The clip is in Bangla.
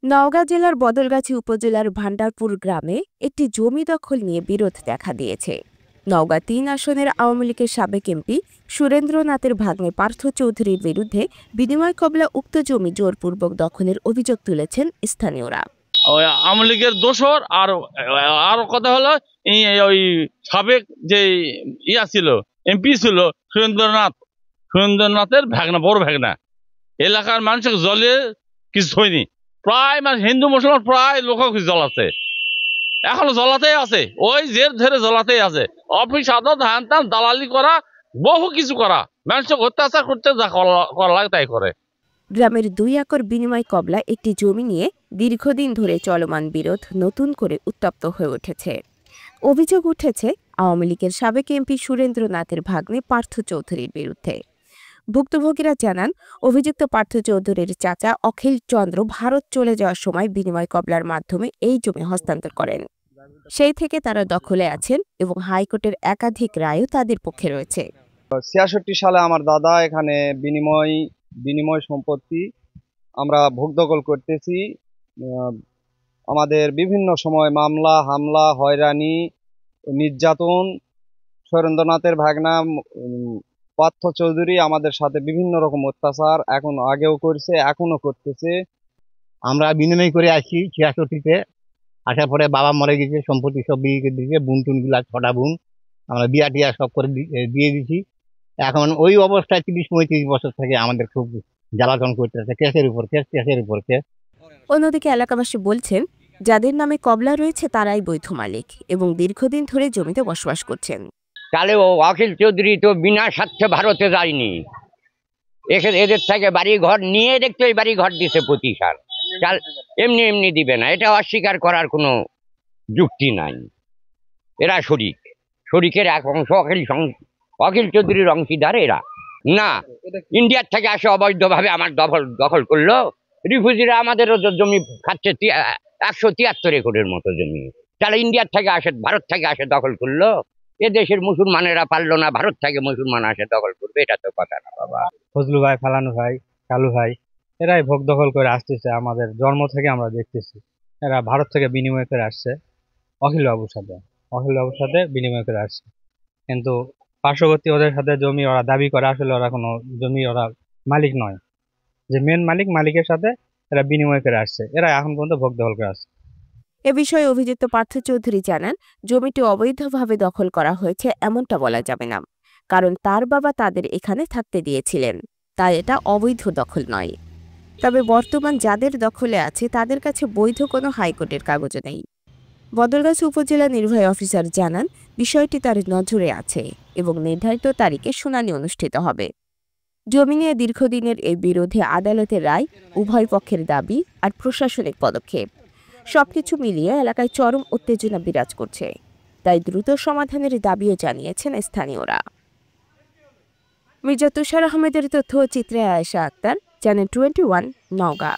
নওগাঁ জেলার বদলগাছি উপজেলার ভান্ডারপুর গ্রামে একটি জমি দখল নিয়ে বিরোধ দেখা দিয়েছে। নওগাঁ ৩ আসনের আওয়ামী লীগের সাবেক এমপি সুরেন্দ্রনাথের ভাগ্নে পার্থ চৌধুরীর বিরুদ্ধে বিনিময় কবলা উক্ত জমি জোরপূর্বক দখলের অভিযোগ তুলেছেন স্থানীয়রা। আওয়ামী লীগের দোসর আর আরো কথা হলো ওই সাবেক যে ছিল এমপি ছিল সুরেন্দ্রনাথের ভাগনা, বড় ভাগনা। এলাকার মানুষের জলে কিছু হয়নি, প্রায় মানে হিন্দু মুসলমান প্রায় লোক জল আছে, এখনো জলাতেই আছে, ওই জের ধরে জলাতেই আছে। অফিস আদালত হ্যান ত্যান দালালি করা, বহু কিছু করা, মানুষকে অত্যাচার করতে যা করা লাগে তাই করে। গ্রামের ২ একর বিনিময় কবলা একটি জমি নিয়ে দীর্ঘদিন ধরে চলমান বিরোধ নতুন করে উত্তপ্ত হয়ে উঠেছে। অভিযোগ উঠেছে আওয়ামী লীগের সাবেক এমপি সুরেন্দ্রনাথের ভাগ্নে পার্থ চৌধুরীর বিরুদ্ধে। ভুক্তভোগীরা জানান, অভিযুক্ত পার্থ চৌধুরীর চাচা অখিল চন্দ্র ভারত চলে যাওয়ার সময় বিনিময় কবলার মাধ্যমে এই জমি হস্তান্তর করেন। সেই থেকে তারা দখলে আছেন এবং হাইকোর্টের একাধিক রায়ও তাদের পক্ষে রয়েছে। ৬৬ সালে আমার দাদা এখানে বিনিময় সম্পত্তি আমরা ভোগ দখল করতেছি। আমাদের বিভিন্ন সময় মামলা হামলা, হয়রানি, নির্যাতন, সুরেন্দ্রনাথের ভাগনা পার্থ চৌধুরী আমাদের সাথে বিভিন্ন রকম অত্যাচার এখন আগেও করছে, এখনো করতেছে। আমরা বিনিময় করে আসি ৬৬-তে। আসার পরে বাবা মরে গেছে, সম্পত্তি সব বিয়ে দিয়েছে, বোন টুনগুলা ৬টা বোন আমরা বিয়া টিয়া সব করে দিয়ে দিছি। এখন ওই অবস্থায় ৩০-৩৫ বছর থেকে আমাদের খুব জ্বালাতন করতেছে, কেসের উপর কেস। অন্যদিকে এলাকাবাসী বলছেন, যাদের নামে কবলা রয়েছে তারাই বৈধ মালিক এবং দীর্ঘদিন ধরে জমিতে বসবাস করছেন। তাহলে অখিল চৌধুরী তো বিনা স্বার্থে ভারতে যায়নি, এদের থেকে বাড়ি ঘর নিয়ে দেখতে ওই বাড়ি ঘর দিছে প্রতি সাল। এমনি দিবে না, এটা অস্বীকার করার কোনো যুক্তি নাই। এরা শরিকের এক অংশ, অখিল চৌধুরীর অংশীদার এরা না। ইন্ডিয়ার থেকে আসে অবৈধভাবে আমার দখল করলো। রিফিউজিরা আমাদেরও জমি খাচ্ছে ১৭৩ একরের মতো জমি। তাহলে ইন্ডিয়ার থেকে আসে, ভারত থেকে আসে দখল করলো। এ দেশের মুসলমানেরা পারলো না, ভারত থেকে মুসলমান আসে দখল করবে, এটা তো কথা না বাবা। ফজলু ভাই, ফালানু ভাই, কালু ভাই এরাই ভোগ দখল করে আসতেছে। আমাদের জন্ম থেকে আমরা দেখতেছি এরা ভারত থেকে বিনিময় করে আসছে অখিল বাবুর সাথে বিনিময় করে আসছে। কিন্তু পার্শ্ববর্তী ওদের সাথে জমি ওরা দাবি করে, আসলে ওরা কোনো জমি ওরা মালিক নয়। যে মেন মালিকের সাথে এরা বিনিময় করে আসছে, এরা এখন পর্যন্ত ভোগ দখল করে আসছে। এ বিষয়ে অভিযুক্ত পার্থ চৌধুরী জানান, জমিটি অবৈধভাবে দখল করা হয়েছে এমনটা বলা যাবে না, কারণ তার বাবা তাদের এখানে থাকতে দিয়েছিলেন, তাই এটা অবৈধ দখল নয়। তবে বর্তমান যাদের দখলে আছে তাদের কাছে বৈধ কোনো হাইকোর্টের কাগজ নেই। বদলগাছি উপজেলা নির্বাহী অফিসার জানান, বিষয়টি তার নজরে আছে এবং নির্ধারিত তারিখে শুনানি অনুষ্ঠিত হবে। জমি নিয়ে দীর্ঘদিনের এই বিরোধে আদালতের রায়, উভয় পক্ষের দাবি আর প্রশাসনিক পদক্ষেপ সবকিছু মিলিয়ে এলাকায় চরম উত্তেজনা বিরাজ করছে। তাই দ্রুত সমাধানের দাবিও জানিয়েছেন স্থানীয়রা। মির্জা তুষার আহমেদের তথ্য চিত্রে আয়েশা আক্তার, চ্যানেল 21, নওগাঁ।